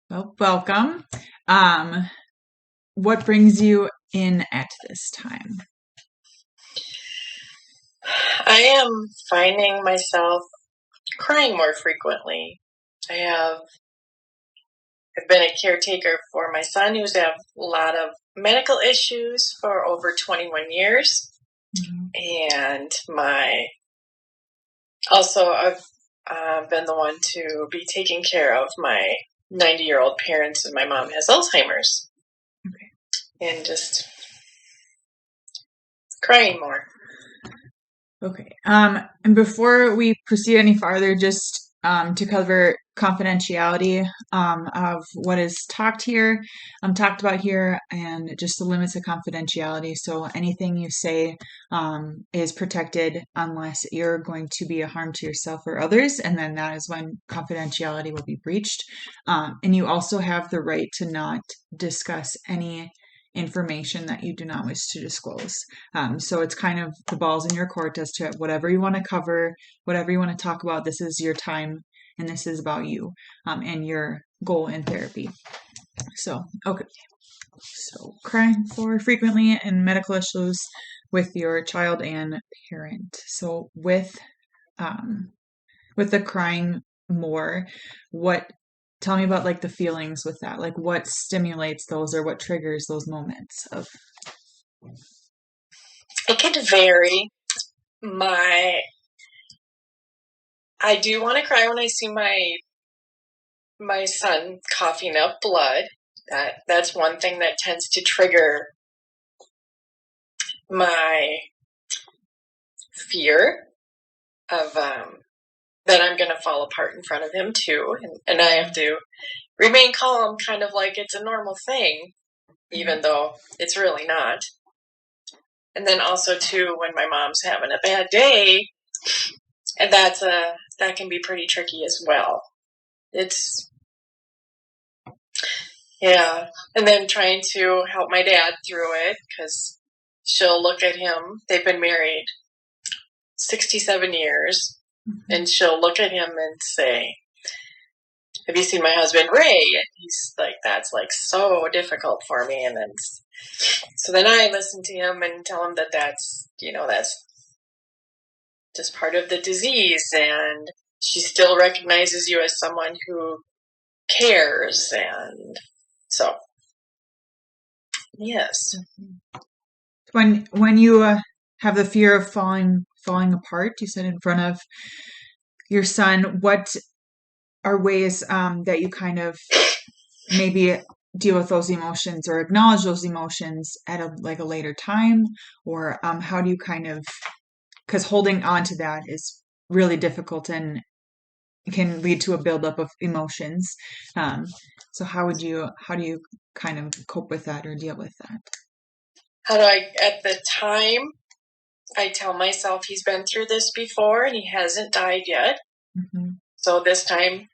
Well, welcome. Um, what brings you in at this time? I am finding myself crying more frequently. I've been a caretaker for my son who's had a lot of medical issues for over 21 years. Mhm. And I've been the one to be taking care of my 90-year-old parents, and my mom has Alzheimer's. Okay. And just crying more. Okay. And before we proceed any farther, just to cover confidentiality of what is talked about here, and just the limits of confidentiality. So anything you say is protected unless you're going to be a harm to yourself or others, and then that is when confidentiality will be breached. And you also have the right to not discuss any information that you do not wish to disclose. So it's kind of the ball's in your court as to whatever you want to cover, whatever you want to talk about. This is your time and this is about you and your goal in therapy. So, okay. So, crying for frequently and medical issues with your child and parent. So, with the crying more, what tell me about like the feelings with that, like what stimulates those or what triggers those moments of It can vary. My I do want to cry when I see my son coughing up blood. That's one thing that tends to trigger my fear of that I'm going to fall apart in front of him too, and I have to remain calm, kind of like it's a normal thing, even though it's really not. And then also too, when my mom's having a bad day, and that can be pretty tricky as well. It's Yeah, and then trying to help my dad through it because she'll look at him. They've been married 67 years, and she'll look at him and say, "Have you seen my husband Ray?" And he's like, "That's like so difficult for me." And then so then I listen to him and tell him that that's just part of the disease, and she still recognizes you as someone who cares, and so yes. when you have the fear of falling apart, you said in front of your son, what are ways that you kind of maybe deal with those emotions or acknowledge those emotions at a later time, or how do you kind of, because holding on to that is really difficult and can lead to a buildup of emotions. Um, so how do you kind of cope with that or deal with that? At the time, I tell myself he's been through this before and he hasn't died yet. Hmm. So this time,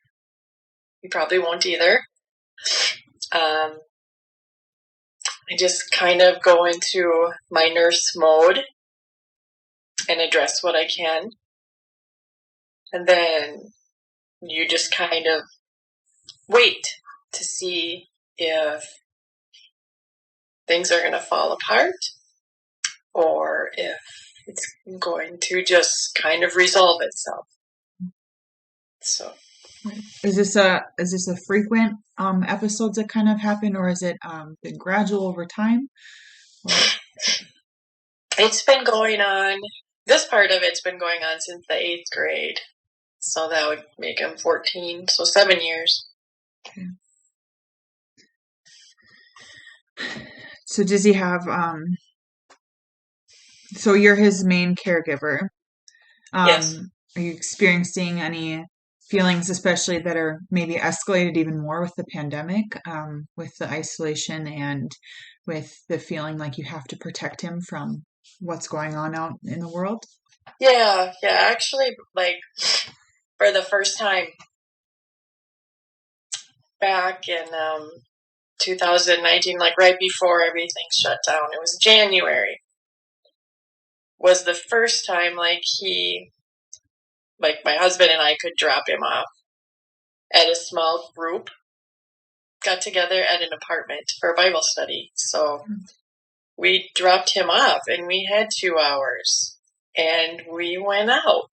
he probably won't either. Um, I just kind of go into my nurse mode and address what I can. And then you just kind of wait to see if things are going to fall apart or if it's going to just kind of resolve itself. So Is this a frequent episodes that kind of happen, or is it been gradual over time? Or, it's been going on. This part of it's been going on since the 8th grade. So that would make him 14. So 7 years. okay. So does he have so you're his main caregiver. Yes. Are you experiencing any feelings, especially that are maybe escalated even more with the pandemic, with the isolation and with the feeling like you have to protect him from what's going on out in the world? Yeah. Actually, like for the first time back in 2019, like right before everything shut down, it was January, was the first time like my husband and I could drop him off at a small group got together at an apartment for a Bible study. So we dropped him off, and we had 2 hours, and we went out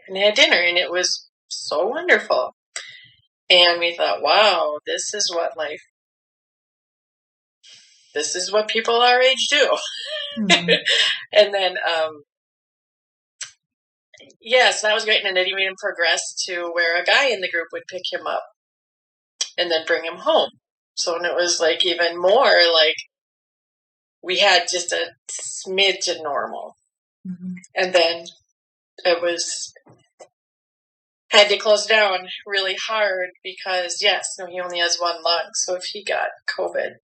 and had dinner, and it was so wonderful. And we thought, wow, this is what people our age do. Mhm. And then, yes, that was great. And then it even progressed to where a guy in the group would pick him up and then bring him home. So and it was like even more like we had just a smidge of normal. Mhm. And then it was had to close down really hard because yes, no, he only has one lung. So if he got COVID,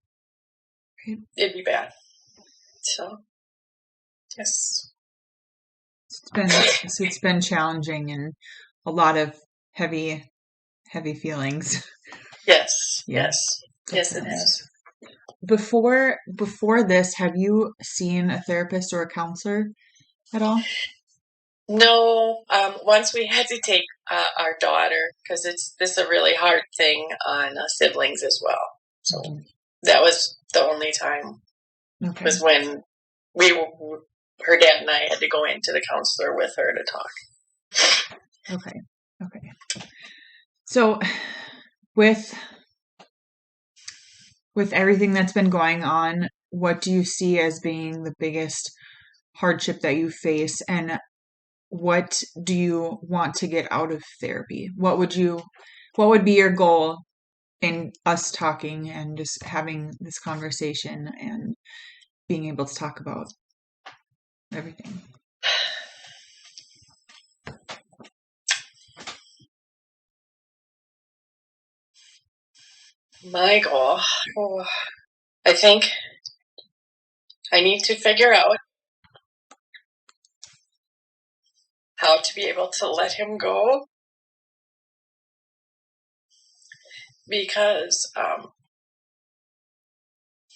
Right. it'd be bad. So yes. It's been challenging and a lot of heavy feelings. Yes. Yeah, Yes. Yes, it definitely. has. Before this, have you seen a therapist or a counselor at all? No, once we had to take our daughter because this is a really hard thing on siblings as well. So Mhm. that was the only time Okay. was when her dad and I had to go into the counselor with her to talk. Okay. Okay. So with everything that's been going on, what do you see as being the biggest hardship that you face, and what do you want to get out of therapy? What would be your goal in us talking and just having this conversation and being able to talk about everything? My goal, I think I need to figure out how to be able to let him go because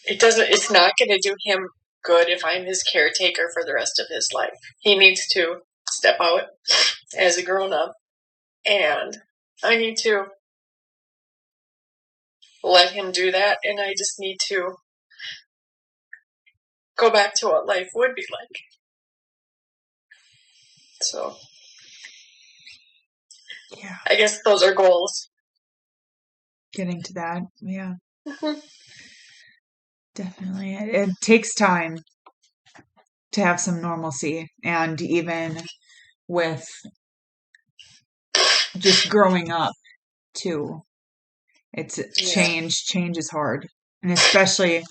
it's not going to do him good if I'm his caretaker for the rest of his life. He needs to step out as a grown up, and I need to let him do that, and I just need to go back to what life would be like. So Yeah, I guess those are goals. getting to that. Yeah, Mm-hmm. definitely. It takes time to have some normalcy, and even with just growing up too. It's Yeah. change is hard. And especially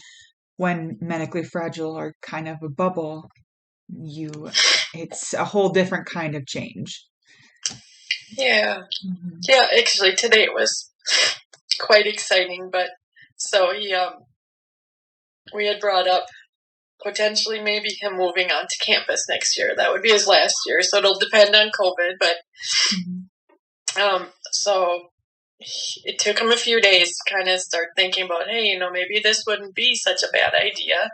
when medically fragile are kind of a bubble, it's a whole different kind of change. Yeah. Mhm. Yeah, actually today it was quite exciting, but so we had brought up potentially maybe him moving on to campus next year. That would be his last year, so it'll depend on COVID, but so it took him a few days to kind of start thinking about, hey, maybe this wouldn't be such a bad idea.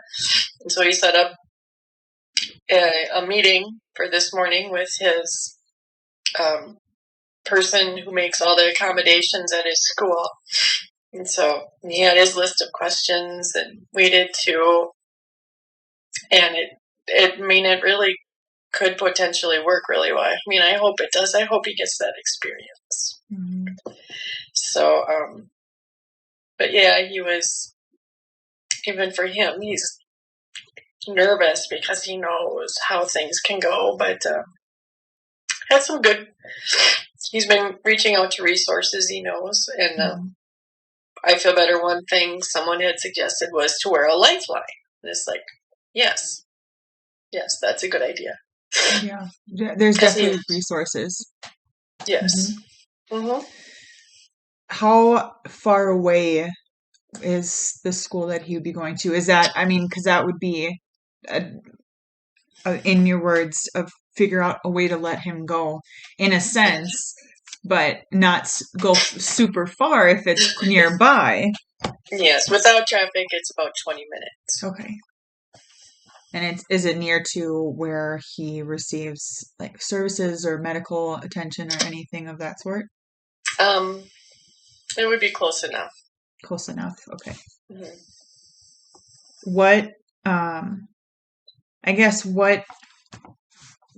And so he set up a meeting for this morning with his person who makes all the accommodations at his school. And so he had his list of questions, and we did too. And it really could potentially work really well. I mean, I hope it does. I hope he gets that experience. Mhm. So, but yeah, he was, even for him, he's nervous because he knows how things can go, but had some good, he's been reaching out to resources he knows, and I feel better. One thing someone had suggested was to wear a lifeline. And it's like, yes, that's a good idea. Yeah, there's definitely resources. Yes. Mm-hmm. How far away is the school that he would be going to? Is that, I mean, because that would be, a, in your words, of figure out a way to let him go in a sense, but not go super far if it's nearby. Yes, without traffic, it's about 20 minutes. Okay. And is it near to where he receives like services or medical attention or anything of that sort? It would be close enough. Close enough. Okay. Mhm. What, I guess, what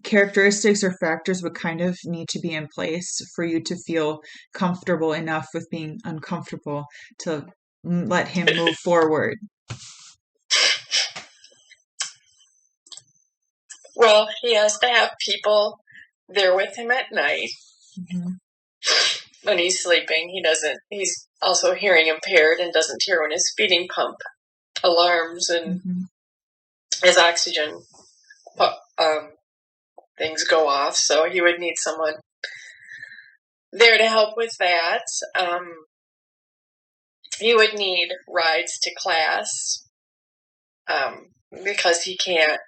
characteristics or factors would kind of need to be in place for you to feel comfortable enough with being uncomfortable to let him move forward? Well, he has to have people there with him at night Mm-hmm. when he's sleeping. He's also hearing impaired and doesn't hear when his feeding pump alarms and Mm-hmm. his oxygen things go off. So he would need someone there to help with that. He would need rides to class because he can't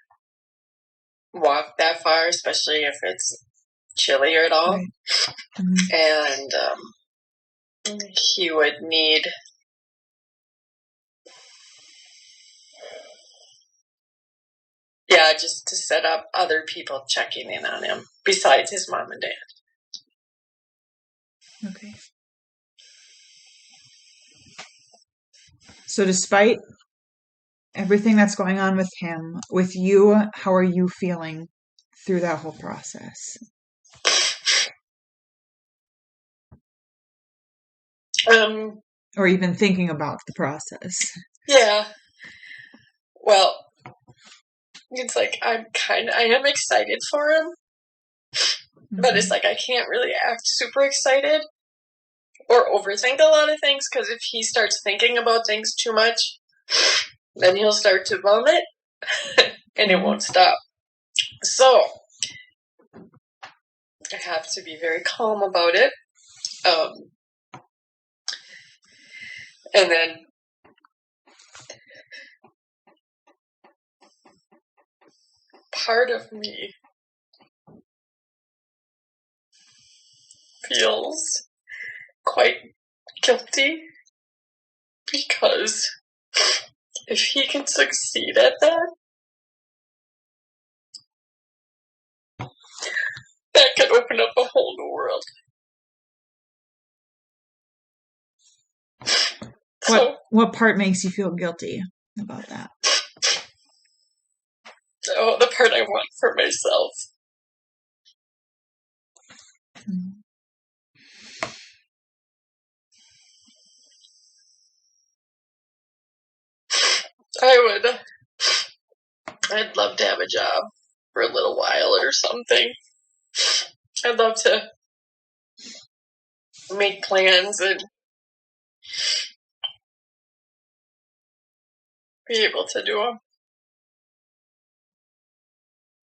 walk that far, especially if it's chilly or at all. Right. Mm-hmm. And he would need just to set up other people checking in on him besides his mom and dad. Okay. So despite everything that's going on with him, with you, how are you feeling through that whole process? Or even thinking about the process? Yeah. Well, it's like I am excited for him, but it's like I can't really act super excited or overthink a lot of things, because if he starts thinking about things too much, then he'll start to vomit and it won't stop. So I have to be very calm about it. And then part of me feels quite guilty, because if he can succeed at that, that could open up a whole new world. What part makes you feel guilty about that? Oh, the part I want for myself. I'd love to have a job for a little while or something. I'd love to make plans and be able to do them.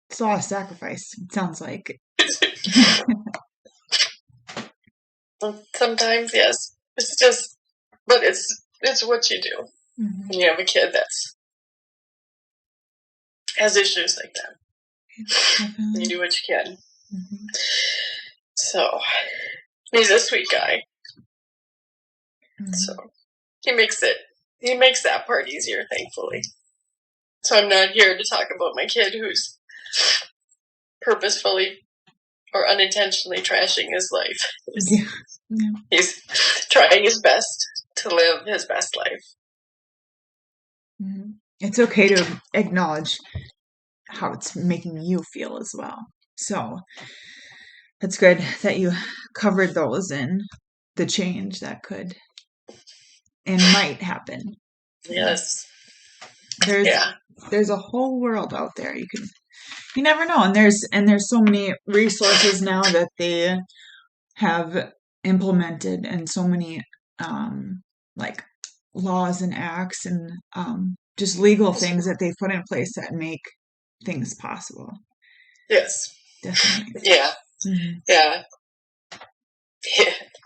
It's a lot of sacrifice, it sounds like. Sometimes, yes. But it's what you do when you have a kid that has issues like that. Definitely. You do what you can. Mm-hmm. So, he's a sweet guy. Mm-hmm. So, he makes that part easier, thankfully. So I'm not here to talk about my kid who's purposefully or unintentionally trashing his life. He's trying his best to live his best life. Mm-hmm. It's okay to acknowledge how it's making you feel as well. So that's good that you covered those in the change that could and might happen. Yes. There's a whole world out there. You never know. And there's so many resources now that they have implemented, and so many like laws and acts and just legal things that they put in place that make things possible. Yes. Definitely. Yeah. Mm-hmm. Yeah.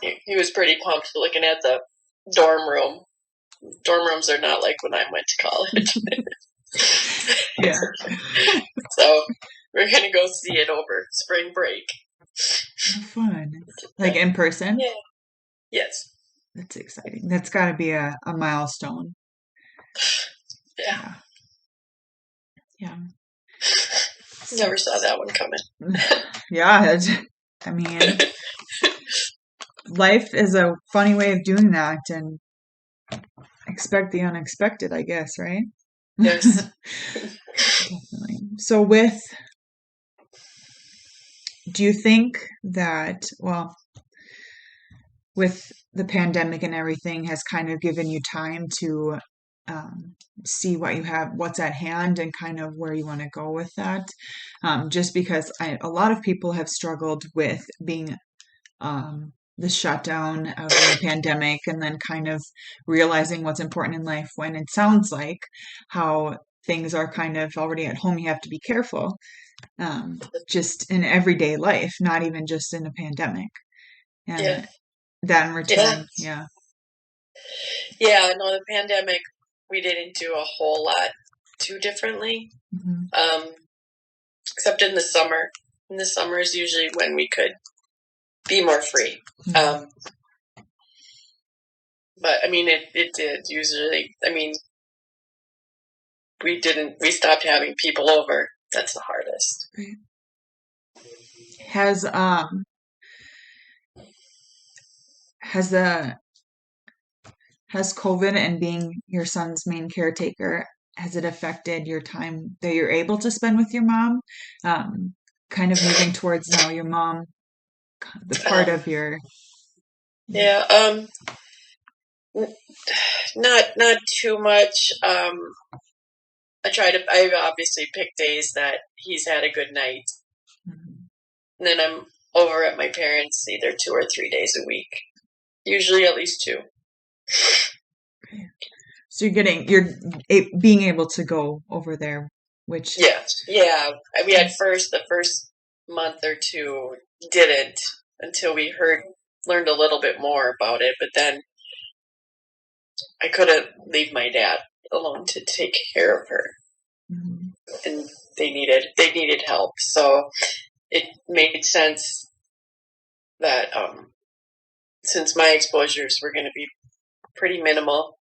He was pretty pumped looking at the dorm room. Dorm rooms are not like when I went to college. Yeah. So we're going to go see it over spring break. Fun. Like in person? Yeah. Yes. That's exciting. That's got to be a milestone. Yeah. Yeah. Never saw that one coming. Yeah. I mean, life is a funny way of doing that. And expect the unexpected, I guess, right? Yes. Definitely. So do you think that, well, with the pandemic and everything has kind of given you time to um, see what you have, what's at hand, and kind of where you want to go with that. Just because a lot of people have struggled with being the shutdown of the pandemic and then kind of realizing what's important in life when it sounds like how things are kind of already at home. You have to be careful just in everyday life, not even just in a pandemic. Yeah. And that in Yeah. return, yeah. Yeah. No, the pandemic, we didn't do a whole lot too differently, Hmm. except in the summer. In the summer is usually when we could be more free. Hmm. But I mean, it did usually. I mean, we stopped having people over. That's the hardest. Right. Has has the has COVID and being your son's main caretaker, has it affected your time that you're able to spend with your mom? Um, Kind of moving towards now your mom, the part Um, of your, yeah. yeah. Not too much. I obviously pick days that he's had a good night, Mhm. and then I'm over at my parents either 2 or 3 days a week. Usually at least two. Okay. So being able to go over there, which, Yeah, yeah. We at first the first month or two didn't until we learned a little bit more about it. But then I couldn't leave my dad alone to take care of her, mhm. and they needed help. So it made sense that since my exposures were going to be pretty minimal,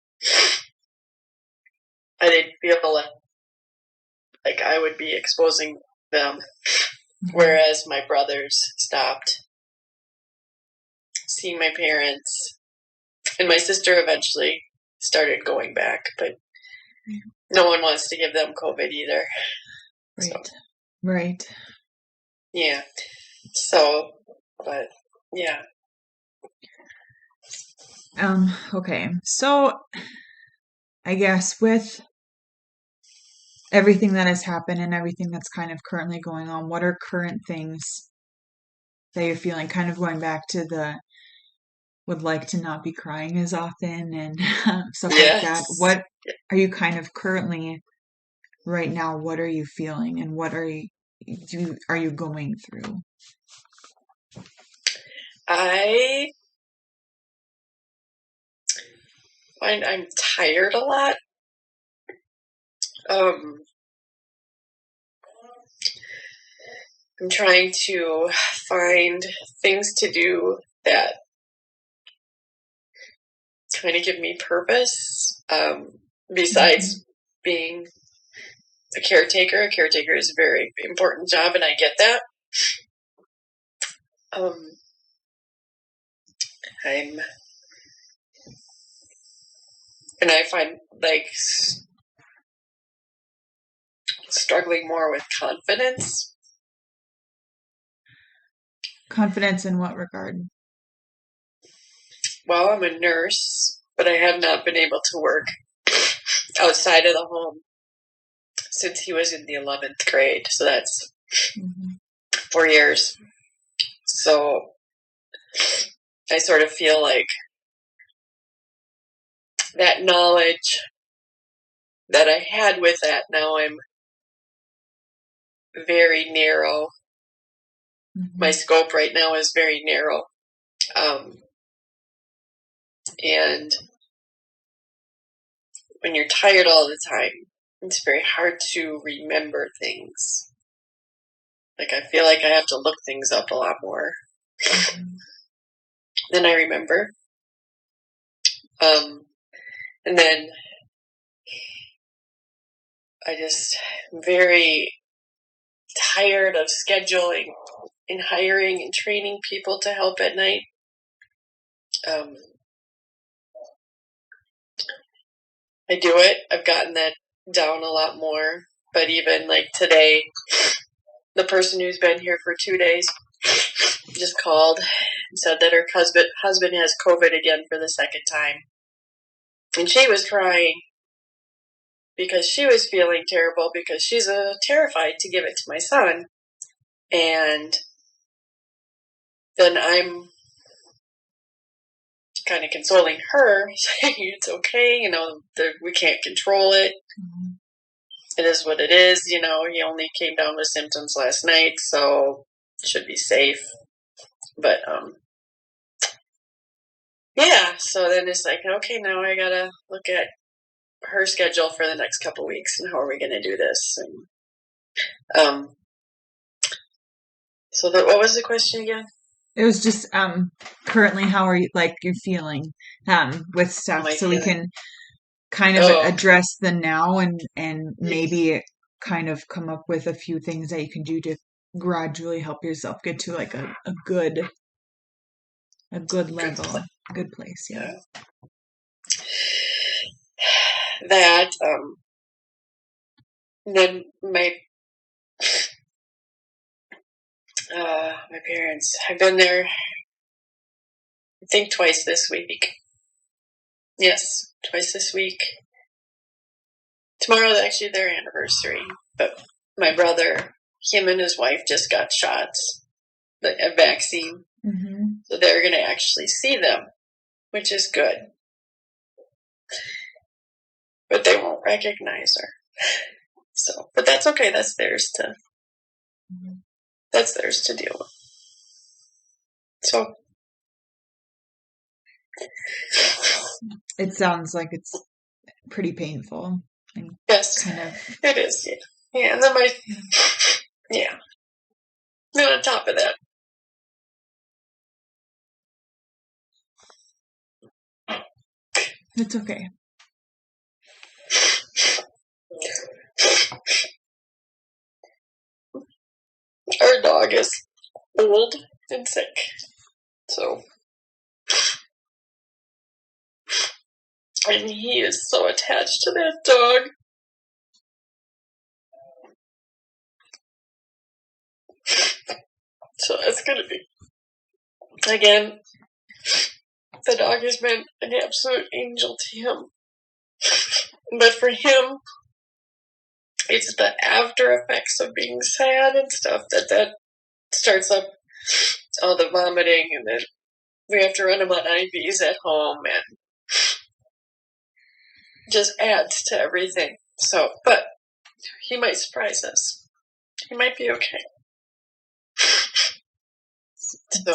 I didn't feel like I would be exposing them. Mhm. Whereas my brothers stopped seeing my parents, and my sister eventually started going back, but no one wants to give them COVID either. So Right, right. yeah. So, but yeah. Okay. So I guess with everything that has happened and everything that's kind of currently going on, what are current things that you're feeling? Kind of going back to the would like to not be crying as often and stuff like that. Yes. What are you kind of currently right now? What are you feeling and what are you going through? I find I'm tired a lot. Um, I'm trying to find things to do that kind of give me purpose. Mhm. Besides being a caretaker. A caretaker is a very important job, and I get that. Um, I'm, and I find like struggling more with confidence. Confidence in what regard? Well, I'm a nurse, but I have not been able to work outside of the home since he was in the 11th grade. So that's Mhm. 4 years. So I sort of feel like that knowledge that I had with that, now I'm very narrow. My Mhm. scope right now is very narrow. Um, and when you're tired all the time, it's very hard to remember things. Like, I feel like I have to look things up a lot more Mhm. than I remember. Um, and then I just very tired of scheduling and hiring and training people to help at night. Um, I do it. I've gotten that down a lot more. But even like today, the person who's been here for 2 days just called and said that her husband has COVID again for the second time. And she was crying because she was feeling terrible because she's terrified to give it to my son. And then I'm kind of consoling her, saying it's okay, we can't control it. Mm-hmm. It is what it is, he only came down with symptoms last night, so should be safe. But, yeah, so then it's like, okay, now I gotta look at her schedule for the next couple weeks and how are we gonna do this. And, so what was the question again? It was just currently how are you you're feeling with stuff, so we can kind of address the now and maybe kind of come up with a few things that you can do to gradually help yourself get to like a good level, good place. Yeah. That then my parents have been there, I think twice this week. Yes, twice this week. Tomorrow's actually their anniversary, but my brother, him and his wife just got shots, a vaccine, so they're going to actually see them, which is good. But they won't recognize her. So, but that's okay. That's theirs to deal with. So it sounds like it's pretty painful. Yes, it is. Yeah, and then then on top of that, it's okay. Our dog is old and sick, so and he is so attached to that dog. So it's going to be, again, the dog has been an absolute angel to him. But for him, it's the after effects of being sad and stuff that starts up all the vomiting, and then we have to run him on IVs at home, and just adds to everything. So, but he might surprise us. He might be okay. So,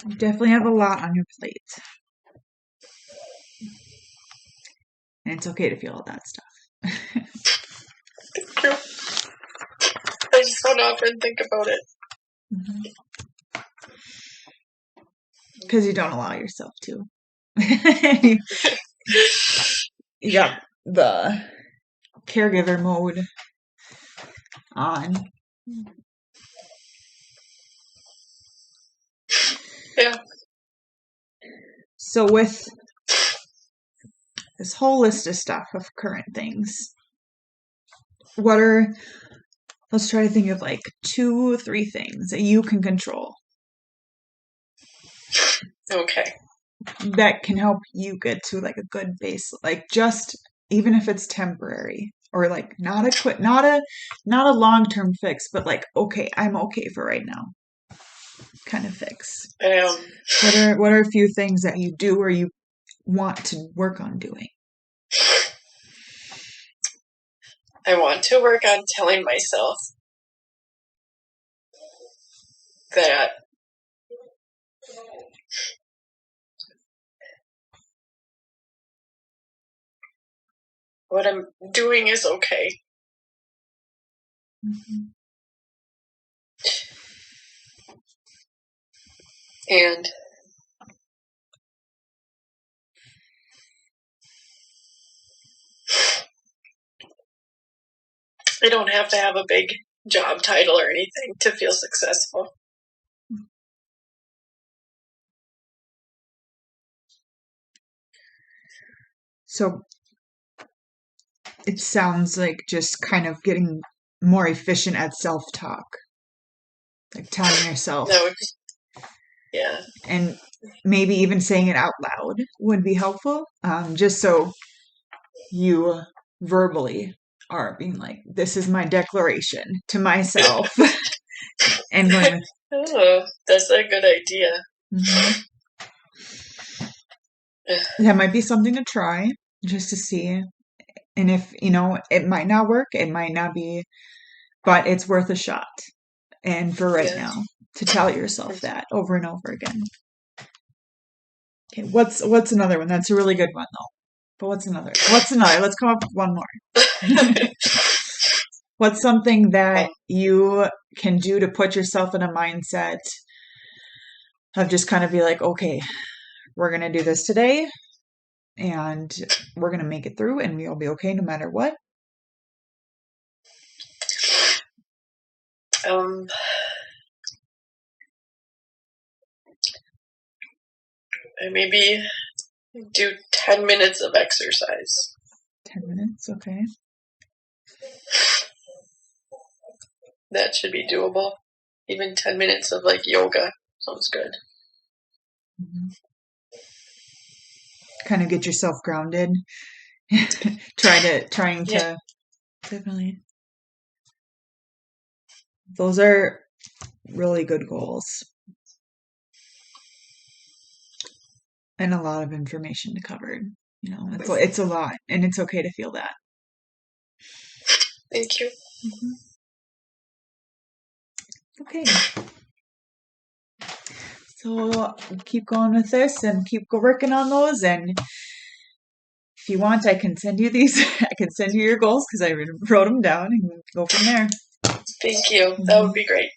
you definitely have a lot on your plate. And it's okay to feel all that stuff. Thank you. I just don't often think about it. Because you don't allow yourself to. You got the caregiver mode on. Yeah. So with this whole list of stuff of current things, let's try to think of 2 or 3 things that you can control. Okay. That can help you get to a good base, just even if it's temporary or not a long-term fix, but okay, I'm okay for right now kind of fix. What are a few things that you do or you want to work on doing? I want to work on telling myself that what I'm doing is okay. And I don't have to have a big job title or anything to feel successful. So it sounds like just kind of getting more efficient at self-talk, like telling yourself, That would, yeah. and maybe even saying it out loud would be helpful. Just so you verbally are being like, this is my declaration to myself, and going, Oh, that's a good idea. mhm. That might be something to try just to see. And if, it might not work, it might not be, but it's worth a shot. And for right Yeah. now, to tell yourself that over and over again. Okay, what's another one? That's a really good one though. But what's another? What's another? Let's come up with one more. What's something that you can do to put yourself in a mindset of just kind of be like, okay, we're gonna do this today, and we're gonna make it through, and we'll be okay no matter what. Um, maybe do 10 minutes of exercise. 10 minutes, okay. That should be doable. Even 10 minutes of like yoga sounds good. Mm-hmm. Kind of get yourself grounded. Trying to definitely. Those are really good goals. And a lot of information to cover. It's a lot, and it's okay to feel that. Thank you. Mm-hmm. Okay. So keep going with this and keep working on those. And if you want, I can send you these. I can send you your goals because I wrote them down and go from there. Thank you. That would be great.